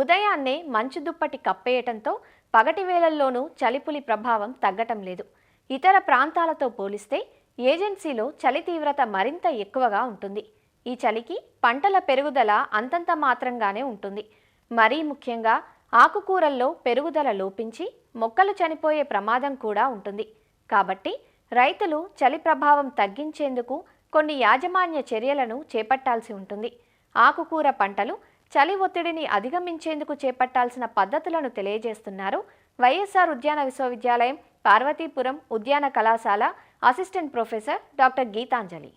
ఉదయాన్నే మంచు దుప్పటి కప్పేయటంతో పగటి వేళల్లోనూ చలిపులి ప్రభావం తగ్గటం లేదు. ఇతర ప్రాంతాలతో పోలిస్తే ఏజెన్సీలో చలి తీవ్రత మరింత ఎక్కువగా ఉంటుంది. ఈ చలికి పంటల పెరుగుదల అంతంత మాత్రంగానే ఉంటుంది. మరీ ముఖ్యంగా ఆకుకూరల్లో పెరుగుదల లోపించి మొక్కలు చనిపోయే ప్రమాదం కూడా ఉంటుంది. కాబట్టి రైతులు చలి ప్రభావం తగ్గించేందుకు కొన్ని యాజమాన్య చర్యలను చేపట్టాల్సి ఉంటుంది. ఆకుకూర పంటలు చలి ఒత్తిడిని అధిగమించేందుకు చేపట్టాల్సిన పద్ధతులను తెలియజేస్తున్నారు వైఎస్ఆర్ ఉద్యాన విశ్వవిద్యాలయం పార్వతీపురం ఉద్యాన కళాశాల అసిస్టెంట్ ప్రొఫెసర్ డాక్టర్ గీతాంజలి.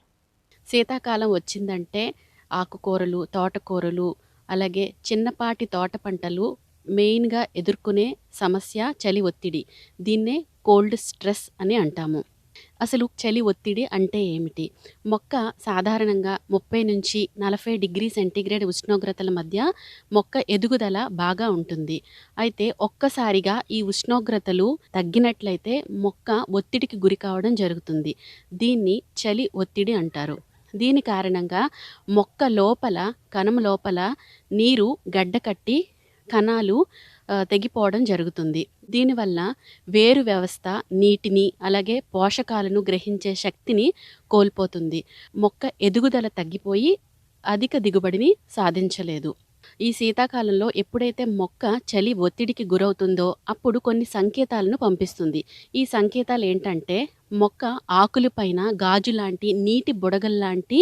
శీతాకాలం వచ్చిందంటే ఆకుకూరలు, తోటకూరలు, అలాగే చిన్నపాటి తోట పంటలు మెయిన్‌గా ఎదుర్కొనే సమస్య చలి ఒత్తిడి. దీన్నే కోల్డ్ స్ట్రెస్ అని అంటాము. అసలు చలి ఒత్తిడి అంటే ఏమిటి? మొక్క సాధారణంగా 30-40 డిగ్రీ సెంటీగ్రేడ్ ఉష్ణోగ్రతల మధ్య మొక్క ఎదుగుదల బాగా ఉంటుంది. అయితే ఒక్కసారిగా ఈ ఉష్ణోగ్రతలు తగ్గినట్లయితే మొక్క ఒత్తిడికి గురి కావడం జరుగుతుంది. దీన్ని చలి ఒత్తిడి అంటారు. దీని కారణంగా మొక్క లోపల కణం లోపల నీరు గడ్డకట్టి కణాలు తెగిపోవడం జరుగుతుంది. దీనివల్ల వేరు వ్యవస్థ నీటిని అలాగే పోషకాలను గ్రహించే శక్తిని కోల్పోతుంది. మొక్క ఎదుగుదల తగ్గిపోయి అధిక దిగుబడిని సాధించలేదు. ఈ శీతాకాలంలో ఎప్పుడైతే మొక్క చలి ఒత్తిడికి గురవుతుందో అప్పుడు కొన్ని సంకేతాలను పంపిస్తుంది. ఈ సంకేతాలు ఏంటంటే మొక్క ఆకులపైన గాజు లాంటి నీటి బుడగల్లాంటి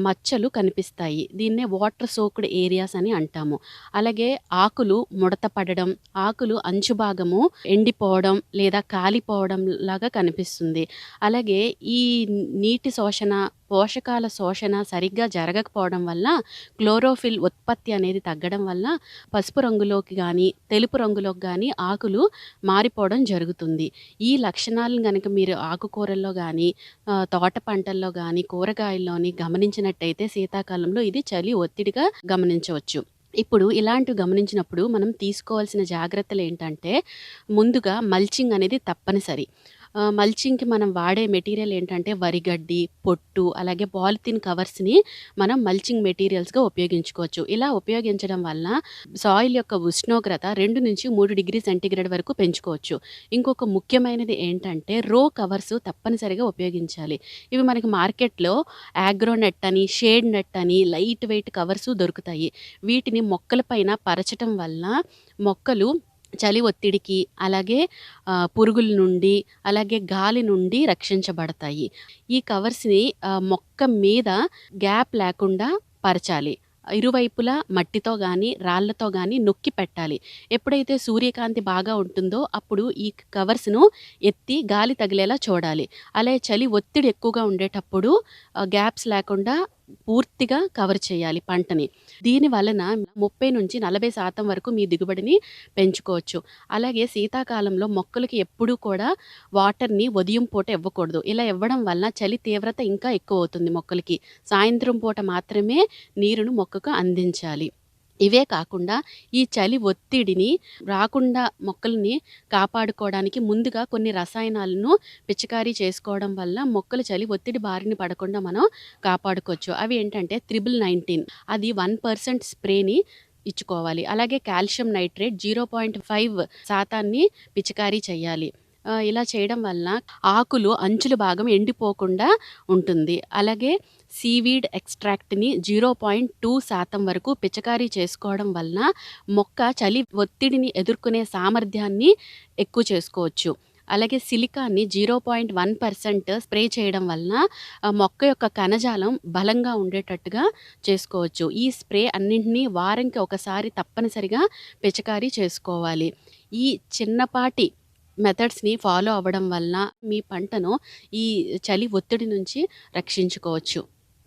మచ్చలు కనిపిస్తాయి. దీన్నే వాటర్ సోక్డ్ ఏరియాస్ అని అంటాము. అలాగే ఆకులు ముడత పడడం, ఆకులు అంచు భాగము ఎండిపోవడం లేదా కాలిపోవడం లాగా కనిపిస్తుంది. అలాగే ఈ నీటి శోషణ, పోషకాల శోషణ సరిగ్గా జరగకపోవడం వల్ల క్లోరోఫిల్ ఉత్పత్తి అనేది తగ్గడం వల్ల పసుపు రంగులోకి కానీ తెలుపు రంగులోకి కానీ ఆకులు మారిపోవడం జరుగుతుంది. ఈ లక్షణాలను కనుక మీరు ఆకుకూరల్లో కానీ తోట పంటల్లో కానీ కూరగాయల్లోని గమనించినట్టయితే శీతాకాలంలో ఇది చలి ఒత్తిడిగా గమనించవచ్చు. ఇప్పుడు ఇలాంటివి గమనించినప్పుడు మనం తీసుకోవాల్సిన జాగ్రత్తలు ఏంటంటే ముందుగా మల్చింగ్ అనేది తప్పనిసరి. మల్చింగ్కి మనం వాడే మెటీరియల్ ఏంటంటే వరిగడ్డి, పొట్టు అలాగే పాలిథిన్ కవర్స్ని మనం మల్చింగ్ మెటీరియల్స్గా ఉపయోగించుకోవచ్చు. ఇలా ఉపయోగించడం వల్ల సాయిల్ యొక్క ఉష్ణోగ్రత 2-3 డిగ్రీ సెంటీగ్రేడ్ వరకు పెంచుకోవచ్చు. ఇంకొక ముఖ్యమైనది ఏంటంటే రో కవర్స్ తప్పనిసరిగా ఉపయోగించాలి. ఇవి మనకి మార్కెట్లో ఆగ్రోనెట్ అని, షేడ్ నెట్ అని లైట్ వెయిట్ కవర్స్ దొరుకుతాయి. వీటిని మొక్కలపైన పరచటం వల్ల మొక్కలు చలి ఒత్తిడికి అలాగే పురుగుల నుండి అలాగే గాలి నుండి రక్షించబడతాయి. ఈ కవర్స్ని మొక్క మీద గ్యాప్ లేకుండా పరచాలి. ఇరువైపులా మట్టితో కానీ రాళ్లతో కానీ నొక్కి పెట్టాలి. ఎప్పుడైతే సూర్యకాంతి బాగా ఉంటుందో అప్పుడు ఈ కవర్స్ను ఎత్తి గాలి తగిలేలా చూడాలి. అలాగే చలి ఒత్తిడి ఎక్కువగా ఉండేటప్పుడు గ్యాప్స్ లేకుండా పూర్తిగా కవర్ చేయాలి పంటని. దీని వలన 30-40% వరకు మీ దిగుబడిని పెంచుకోవచ్చు. అలాగే శీతాకాలంలో మొక్కలకి ఎప్పుడూ కూడా వాటర్ని ఉదయం పూట ఇవ్వకూడదు. ఇలా ఇవ్వడం వల్ల చలి తీవ్రత ఇంకా ఎక్కువ అవుతుంది మొక్కలకి. సాయంత్రం పూట మాత్రమే నీరును మొక్కకు అందించాలి. ఇవే కాకుండా ఈ చలి ఒత్తిడిని రాకుండా మొక్కల్ని కాపాడుకోవడానికి ముందుగా కొన్ని రసాయనాలను పిచికారీ చేసుకోవడం వల్ల మొక్కలు చలి ఒత్తిడి బారిన పడకుండా మనం కాపాడుకోవచ్చు. అవి ఏంటంటే 1919 అది 1% స్ప్రేని ఇచ్చుకోవాలి. అలాగే కాల్షియం నైట్రేట్ 0.5% పిచికారీ చేయాలి. ఇలా చేయడం వల్ల ఆకులు అంచుల భాగం ఎండిపోకుండా ఉంటుంది. అలాగే సీవీడ్ ఎక్స్ట్రాక్ట్ని 0.2% వరకు పిచికారీ చేసుకోవడం వలన మొక్క చలి ఒత్తిడిని ఎదుర్కొనే సామర్థ్యాన్ని ఎక్కువ చేసుకోవచ్చు. అలాగే సిలికాన్ని 0.1% స్ప్రే చేయడం వలన మొక్క యొక్క కణజాలం బలంగా ఉండేటట్టుగా చేసుకోవచ్చు. ఈ స్ప్రే అన్నింటినీ వారానికి ఒకసారి తప్పనిసరిగా పిచికారీ చేసుకోవాలి. ఈ చిన్నపాటి మెథడ్స్ని ఫాలో అవ్వడం వలన మీ పంటను ఈ చలి ఒత్తిడి నుంచి రక్షించుకోవచ్చు.